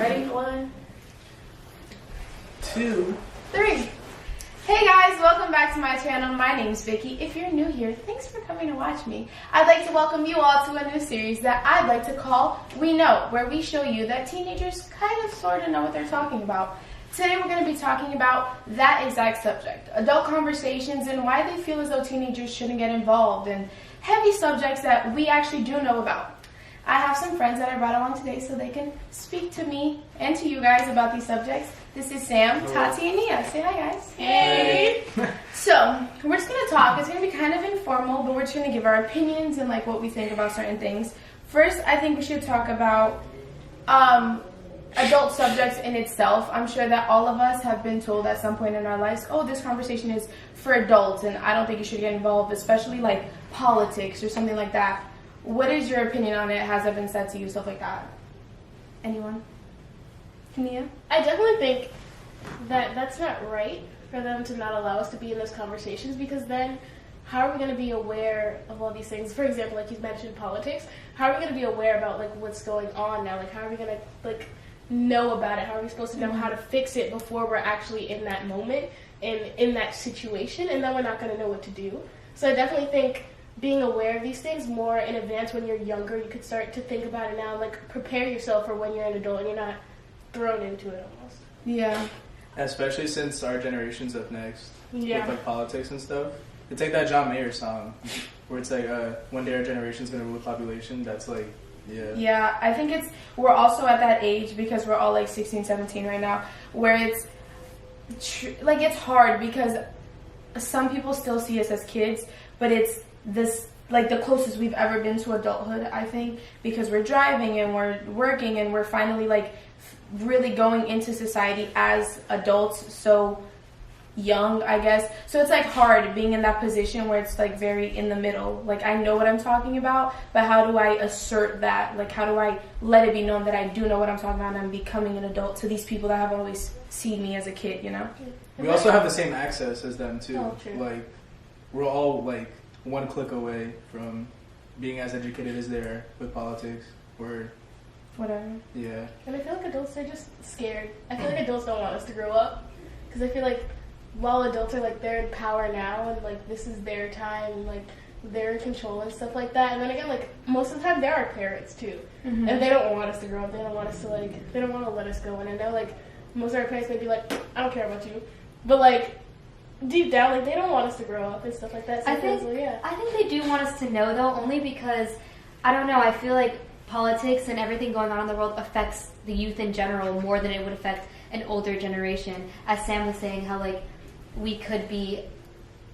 Ready? 1, 2, 3. Hey guys, welcome back to my channel. My name's Vicky. If you're new here, thanks for coming to watch me. I'd like to welcome you all to a new series that I'd like to call We Know, where we show you that teenagers kind of sort of know what they're talking about. Today we're going to be talking about that exact subject, adult conversations and why they feel as though teenagers shouldn't get involved in heavy subjects that we actually do know about. I have some friends that I brought along today so they can speak to me and to you guys about these subjects. This is Sam, Tati, and Nia. Say hi, guys. Hey! So, we're just going to talk. It's going to be kind of informal, but we're just going to give our opinions and like what we think about certain things. First, I think we should talk about adult subjects in itself. I'm sure that all of us have been told at some point in our lives, oh, this conversation is for adults, and I don't think you should get involved, especially like politics or something like that. What is your opinion on it? Has it been said to you, stuff like that? Anyone? Nia? I definitely think that that's not right for them to not allow us to be in those conversations, because then how are we going to be aware of all these things? For example, like you mentioned politics, how are we going to be aware about like what's going on now? Like how are we going to like know about it? How are we supposed to know how to fix it before we're actually in that moment and in that situation, and then we're not going to know what to do? So I definitely think being aware of these things more in advance when you're younger, you could start to think about it now, like prepare yourself for when you're an adult and you're not thrown into it almost. Yeah. Especially since our generation's up next with like politics and stuff. It's like that John Mayer song where it's like one day our generation's gonna rule the population. That's like, yeah. Yeah, I think we're also at that age because we're all like 16, 17 right now, where it's it's hard because some people still see us as kids, but it's this like the closest we've ever been to adulthood, I think, because we're driving and we're working and we're finally like really going into society as adults so young, I guess. So it's like hard being in that position where it's like very in the middle. Like I know what I'm talking about, but how do I assert that? Like how do I let it be known that I do know what I'm talking about and I'm becoming an adult to these people that have always seen me as a kid, you know? We also have the same access as them too. Oh, true. Like we're all like one click away from being as educated as they are with politics or whatever. Yeah. And I feel like adults are just scared. I feel like adults don't want us to grow up, because I feel like while adults are like they're in power now and like this is their time and like they're in control and stuff like that, and then again like most of the time they're our parents too, and they don't want us to grow up. They don't want us to like they don't want to let us go. And I know like most of our parents may be like, I don't care about you, but like deep down like they don't want us to grow up and stuff like that. So I think they do want us to know though, only because I don't know, I feel like politics and everything going on in the world affects the youth in general more than it would affect an older generation. As Sam was saying, how like we could be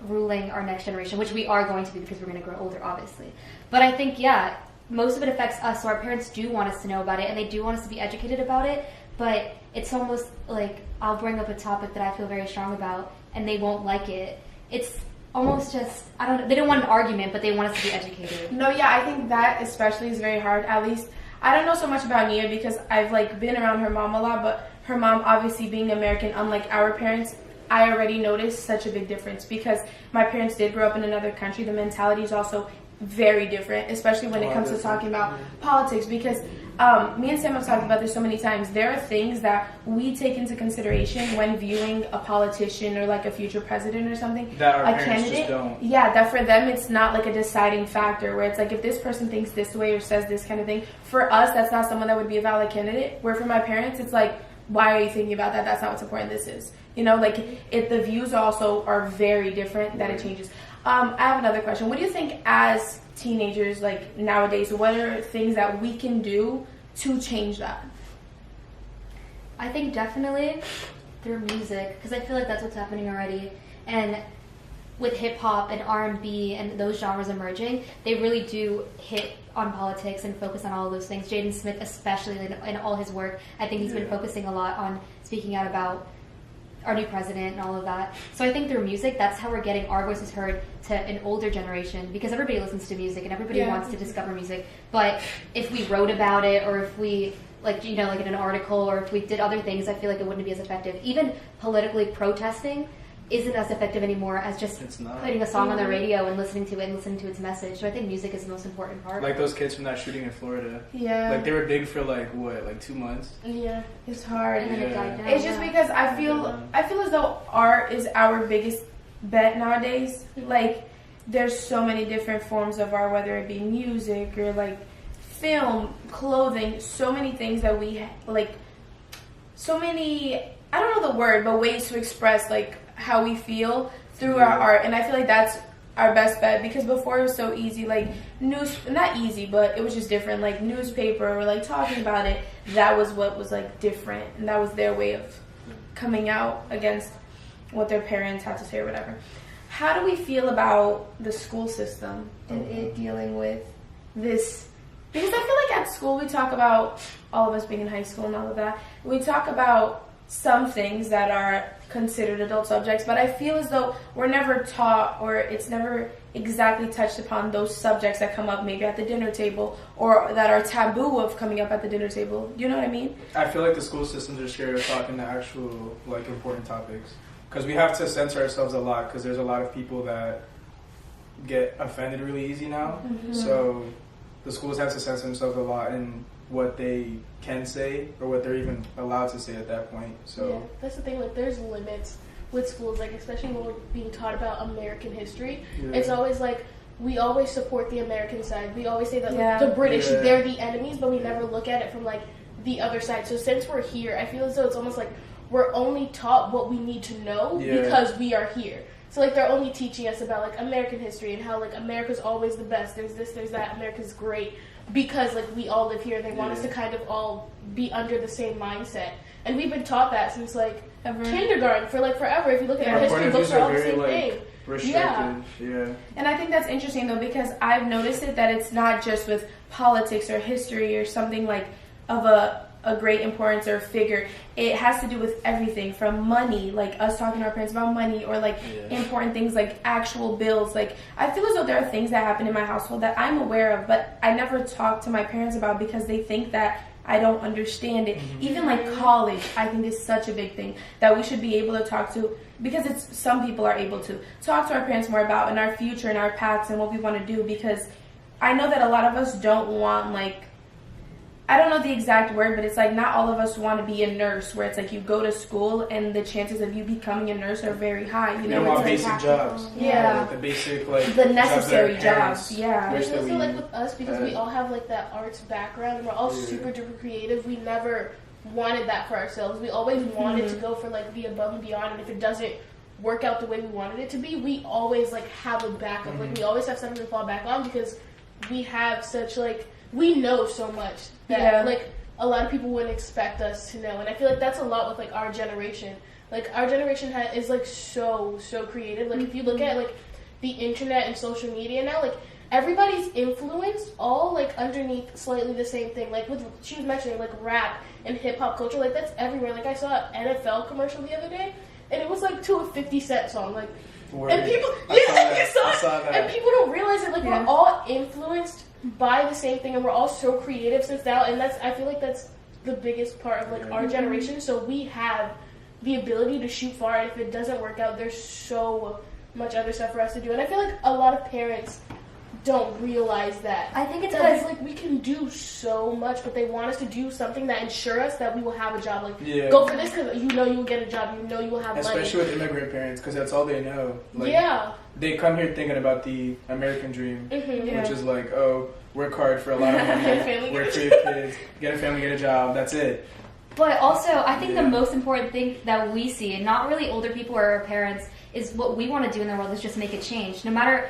ruling our next generation, which we are going to be because we're going to grow older, obviously. But I think, yeah, most of it affects us, so our parents do want us to know about it, and they do want us to be educated about it, but it's almost like I'll bring up a topic that I feel very strong about, and they won't like it. It's almost just, I don't know, they don't want an argument, but they want us to be educated. No, yeah, I think that especially is very hard. At least, I don't know so much about Nia because I've like been around her mom a lot, but her mom obviously being American, unlike our parents, I already noticed such a big difference because my parents did grow up in another country. The mentality is also very different, especially when it comes to talking about politics, because me and Sam have talked about this so many times. There are things that we take into consideration when viewing a politician or like a future president or something, that our a parents candidate. just don't. Yeah, that for them it's not like a deciding factor where it's like if this person thinks this way or says this kind of thing, for us that's not someone that would be a valid candidate. Where for my parents it's like, why are you thinking about that? That's not what's important. This is, you know, like the views also are very different. That it changes. I have another question. What do you think as teenagers, like nowadays, what are things that we can do to change that? I think definitely through music, because I feel like that's what's happening already. And with hip-hop and R&B and those genres emerging, they really do hit on politics and focus on all of those things. Jaden Smith especially, in all his work, I think he's been focusing a lot on speaking out about our new president and all of that. So I think through music, that's how we're getting our voices heard to an older generation, because everybody listens to music and everybody wants to discover music. But if we wrote about it, or if we like, you know, like in an article, or if we did other things, I feel like it wouldn't be as effective. Even politically protesting, isn't as effective anymore as just It's not. putting a song on the radio and listening to it and listening to its message. So I think music is the most important part. Like those kids from that shooting in Florida. Yeah. Like they were big for like what, like 2 months? Yeah. It's hard. And then it Yeah. died down. It's just because I feel as though art is our biggest bet nowadays. Like there's so many different forms of art, whether it be music or like film, clothing, so many things that we like, so many, I don't know the word, but ways to express like how we feel through our art. And I feel like that's our best bet, because before it was so easy, like not easy, but it was just different, like newspaper or like talking about it. That was what was like different, and that was their way of coming out against what their parents had to say or whatever. How do we feel about the school system and it dealing with this? Because I feel like at school we talk about, all of us being in high school and all of that, we talk about some things that are considered adult subjects, but I feel as though we're never taught, or it's never exactly touched upon those subjects that come up maybe at the dinner table, or that are taboo of coming up at the dinner table. You know what I mean? I feel like the school systems are scared of talking the actual like important topics, because we have to censor ourselves a lot, because there's a lot of people that get offended really easy now. Mm-hmm. So the schools have to censor themselves a lot in what they can say or what they're even allowed to say at that point. So yeah, that's the thing. Like, there's limits with schools. Like, especially when we're being taught about American history, it's always like we always support the American side. We always say that like, the British, they're the enemies, but we never look at it from like the other side. So since we're here, I feel as though it's almost like we're only taught what we need to know because we are here. So like they're only teaching us about like American history and how like America's always the best. There's this, there's that. America's great because like we all live here. They want us to kind of all be under the same mindset, and we've been taught that since like kindergarten for like forever. If you look at our history books, are all the same thing. Restricted. And I think that's interesting though, because I've noticed it that it's not just with politics or history or something like of a great importance or figure. It has to do with everything from money, like us talking to our parents about money, or like important things like actual bills. Like I feel as though there are things that happen in my household that I'm aware of, but I never talk to my parents about because they think that I don't understand it. Even like college, I think is such a big thing that we should be able to talk to, because it's some people are able to talk to our parents more about in our future and our paths and what we want to do, because I know that a lot of us don't want, like, I don't know the exact word, but it's like not all of us want to be a nurse, where it's like you go to school and the chances of you becoming a nurse are very high. You know, want it's basic like jobs. Yeah. Like the basic, like the necessary jobs. Yeah. It's also like with us, because we all have like that arts background and we're all super duper creative. We never wanted that for ourselves. We always wanted to go for like the above and beyond, and if it doesn't work out the way we wanted it to be, we always like have a backup. Like we always have something to fall back on, because we have such like, we know so much that like a lot of people wouldn't expect us to know. And I feel like that's a lot with like our generation. Like our generation is like so creative. Like if you look at like the internet and social media now, like everybody's influenced all like underneath slightly the same thing. Like with, she was mentioning like rap and hip hop culture, like that's everywhere. Like I saw an NFL commercial the other day, and it was like to a 50 Cent song. Like and people you saw that. And people don't realize it. Like we're all influenced by the same thing, and we're all so creative since now, and that's, I feel like that's the biggest part of like our generation. So we have the ability to shoot far, and if it doesn't work out, there's so much other stuff for us to do. And I feel like a lot of parents don't realize that. I think it's because like we can do so much, but they want us to do something that ensure us that we will have a job. Like go for this because you know you will get a job, you know you will have money. Especially with immigrant parents, because that's all they know. Like, they come here thinking about the American dream, which is like, oh, work hard for a lot of money, work for your kids, get a family, get a job, that's it. But also, I think the most important thing that we see, and not really older people or our parents, is what we want to do in the world is just make a change. No matter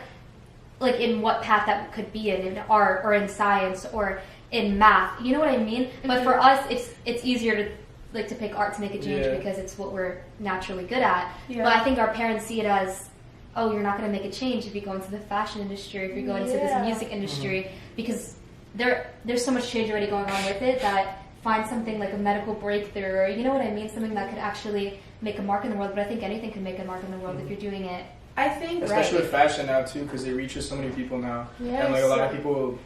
like in what path that could be in art or in science or in math, you know what I mean? But for us, it's easier to like to pick art to make a change because it's what we're naturally good at. But I think our parents see it as, oh, you're not going to make a change if you go into the fashion industry, if you go into this music industry, because there's so much change already going on with it that find something like a medical breakthrough, or you know what I mean, something that could actually make a mark in the world. But I think anything can make a mark in the world if you're doing it. I think especially with fashion now too, because it reaches so many people now, and like a lot of people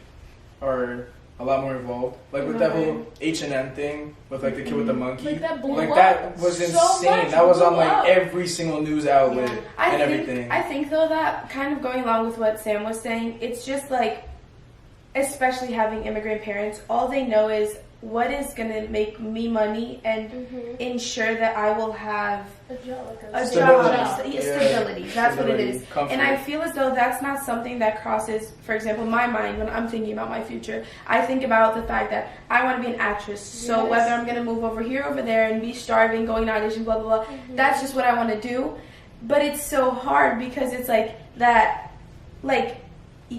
are a lot more involved. Like with that whole H&M thing with like the kid with the monkey. Like that blew like up. that was insane. That was on like every single news outlet and everything. I think though that kind of going along with what Sam was saying, it's just like, especially having immigrant parents, all they know is what is going to make me money and ensure that I will have a job. Stability. That's what it is. Comfort. And I feel as though that's not something that crosses, for example, my mind when I'm thinking about my future. I think about the fact that I want to be an actress. So whether I'm going to move over here, over there, and be starving, going to audition, blah, blah, blah, that's just what I want to do. But it's so hard because it's like that, like,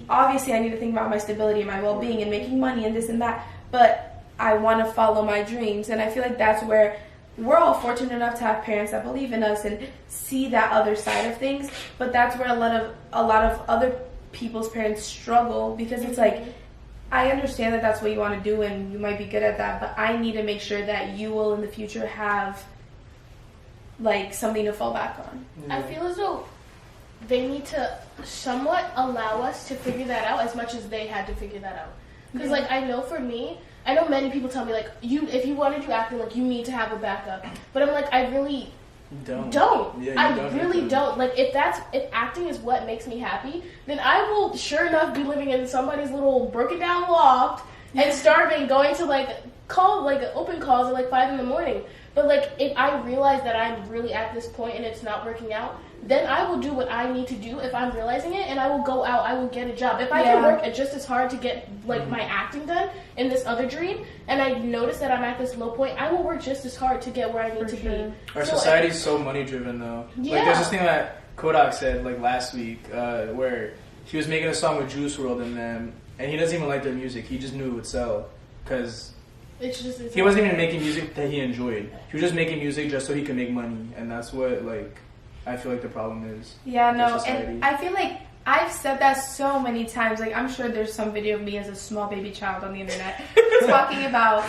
obviously I need to think about my stability and my well-being and making money and this and that. But I want to follow my dreams, and I feel like that's where we're all fortunate enough to have parents that believe in us and see that other side of things. But that's where a lot of other people's parents struggle, because it's like, I understand that that's what you want to do and you might be good at that, but I need to make sure that you will in the future have like something to fall back on. I feel as though they need to somewhat allow us to figure that out as much as they had to figure that out. Because like I know for me, I know many people tell me, like, if you want to do acting, like, you need to have a backup. But I'm like, I really don't. Yeah, I really don't. Like, if acting is what makes me happy, then I will, sure enough, be living in somebody's little broken down loft and starving, going to, like, open calls at, like, 5 in the morning. But, like, if I realize that I'm really at this point and it's not working out, then I will do what I need to do if I'm realizing it, and I will go out, I will get a job. If I can work just as hard to get, like, my acting done in this other dream, and I notice that I'm at this low point, I will work just as hard to get where I need to be. Our society's so money-driven, though. Yeah. Like, there's this thing that Kodak said, like, last week, where he was making a song with Juice WRLD and them, and he doesn't even like their music. He just knew it would sell, because he wasn't even making music that he enjoyed. He was just making music just so he could make money, and that's what, like, I feel like the problem is. Yeah, no, and I feel like I've said that so many times. Like, I'm sure there's some video of me as a small baby child on the internet talking about,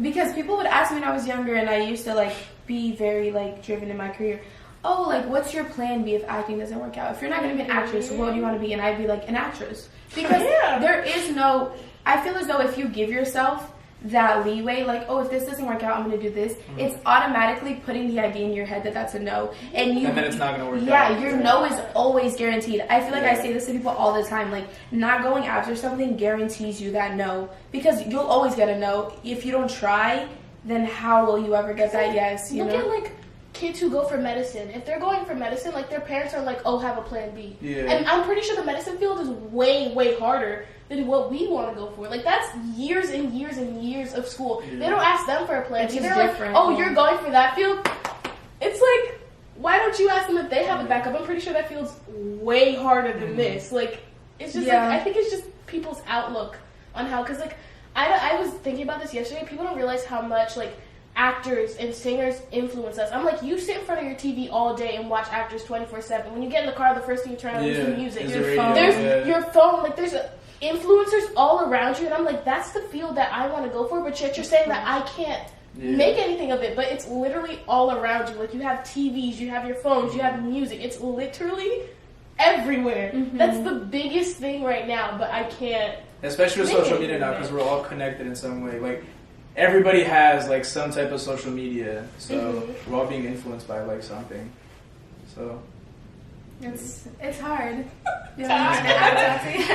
because people would ask me when I was younger and I used to, like, be very, like, driven in my career. Oh, like, what's your plan B if acting doesn't work out? If you're not going to be an actress, what do you want to be? And I'd be like, an actress. Because there is no, I feel as though if you give yourself that leeway, like, oh, if this doesn't work out, I'm going to do this, it's automatically putting the idea in your head that that's a no. And then it's not going to work out. Yeah, your no is always guaranteed. I feel like I say this to people all the time, like, not going after something guarantees you that no, because you'll always get a no. If you don't try, then how will you ever get that yes, you know? Look at, like, kids who go for medicine. If they're going for medicine, like, their parents are like, oh, have a plan B. Yeah. And I'm pretty sure the medicine field is way, way harder than what we want to go for. Like, that's years and years and years of school. Yeah. They don't ask them for a plan B. They're like, oh, you're going for that field? It's like, why don't you ask them if they have a backup? I'm pretty sure that field's way harder than this. Like, it's just like, I think it's just people's outlook on how, because, like, I was thinking about this yesterday. People don't realize how much, like, actors and singers influence us. I'm like, you sit in front of your TV all day and watch actors 24/7. When you get in the car, the first thing you turn on is the music. Your phone. There's your phone. Like, there's influencers all around you, and I'm like, that's the field that I want to go for. But yet you're saying that I can't make anything of it. But it's literally all around you. Like, you have TVs, you have your phones, you have music. It's literally everywhere. That's the biggest thing right now. But I can't. Especially with social media now, because we're all connected in some way. Like, everybody has, like, some type of social media, so we're all being influenced by, like, something. So it's hard. I think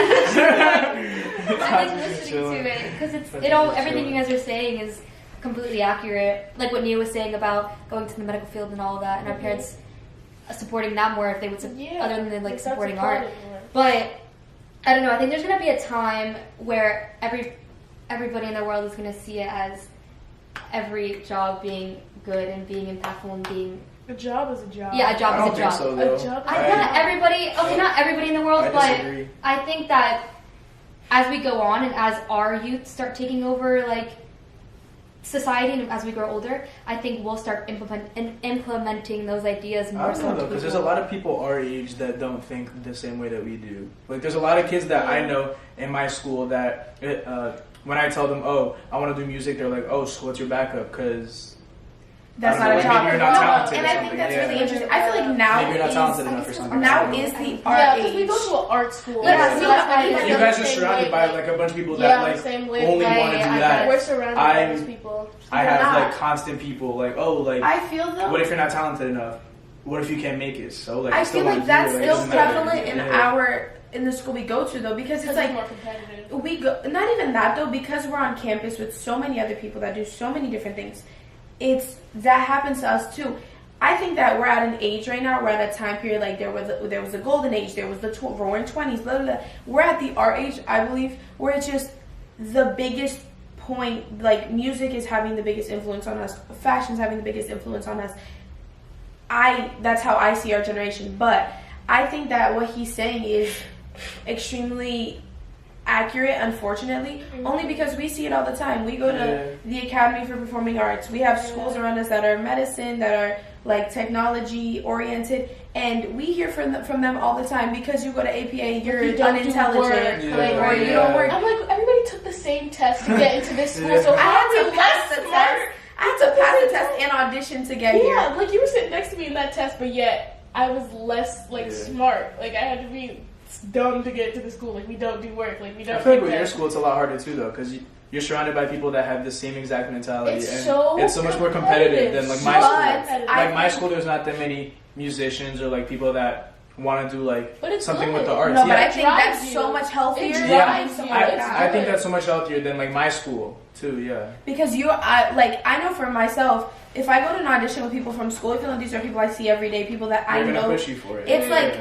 listening to it, because everything you guys are saying is completely accurate. Like what Nia was saying about going to the medical field and all of that, and our parents supporting that more if they would, other than like supporting art. But I don't know. I think there's gonna be a time where everybody in the world is going to see it as every job being good and being impactful and being... A job is a job. Yeah, a job is a job. So, not everybody in the world, but I think that as we go on and as our youth start taking over, like, society, and as we grow older, I think we'll start implementing those ideas more. I don't know, though, because there's a lot of people our age that don't think the same way that we do. Like, there's a lot of kids that I know in my school that... when I tell them, oh, I want to do music, they're like, oh, so what's your backup? Because that's not a job. Maybe you're not talented. And I think that's really interesting. I feel like now maybe you're not talented enough or something. Now is the art age. We go to an art school. Yeah, you guys are surrounded by like a bunch of people that like only want to do that. We're surrounded by those people. I have like constant people like, oh, like I feel though. What if you're not talented enough? What if you can't make it? So like I feel like that's still prevalent in the school we go to though, because it's like more competitive. We go, not even that though, because we're on campus with so many other people that do so many different things. That happens to us too. I think that we're at an age right now. We're at a time period like there was a golden age. There was roaring 20s. Blah, blah, blah. We're at the art age, I believe, where it's just the biggest point. Like music is having the biggest influence on us. Fashion's having the biggest influence on us. That's how I see our generation. But I think that what he's saying is extremely accurate, unfortunately, only because we see it all the time. We go to the Academy for Performing Arts. We have schools around us that are medicine, that are like technology oriented, and we hear from them all the time, because you go to APA, you're unintelligent, or you don't work. I'm like, everybody took the same test to get into this school, so I had to pass the test. I had to pass the test and audition to get here. Yeah, like you were sitting next to me in that test, but yet I was less smart. Like I had to be dumb to get to the school. Like we don't do work. Like we don't. I feel like with your school, it's a lot harder too, though, because you're surrounded by people that have the same exact mentality, it's and so it's so much more competitive than like my school. Like my school, there's not that many musicians or like people that want to do like something with the arts. No, but I think that's so much healthier. I think that's so much healthier than like my school too. Yeah. Because I know for myself, if I go to an audition with people from school, even though these are people I see every day, people that I know, they're gonna push you for it. It's like,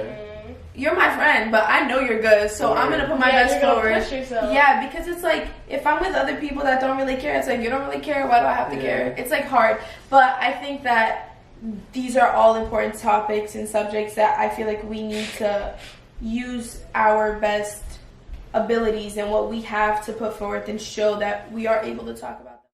you're my friend, but I know you're good, so I'm gonna put my best forward. Yeah, because it's like, if I'm with other people that don't really care, it's like, you don't really care, why do I have to care? It's like hard. But I think that these are all important topics and subjects that I feel like we need to use our best abilities and what we have to put forth and show that we are able to talk about them.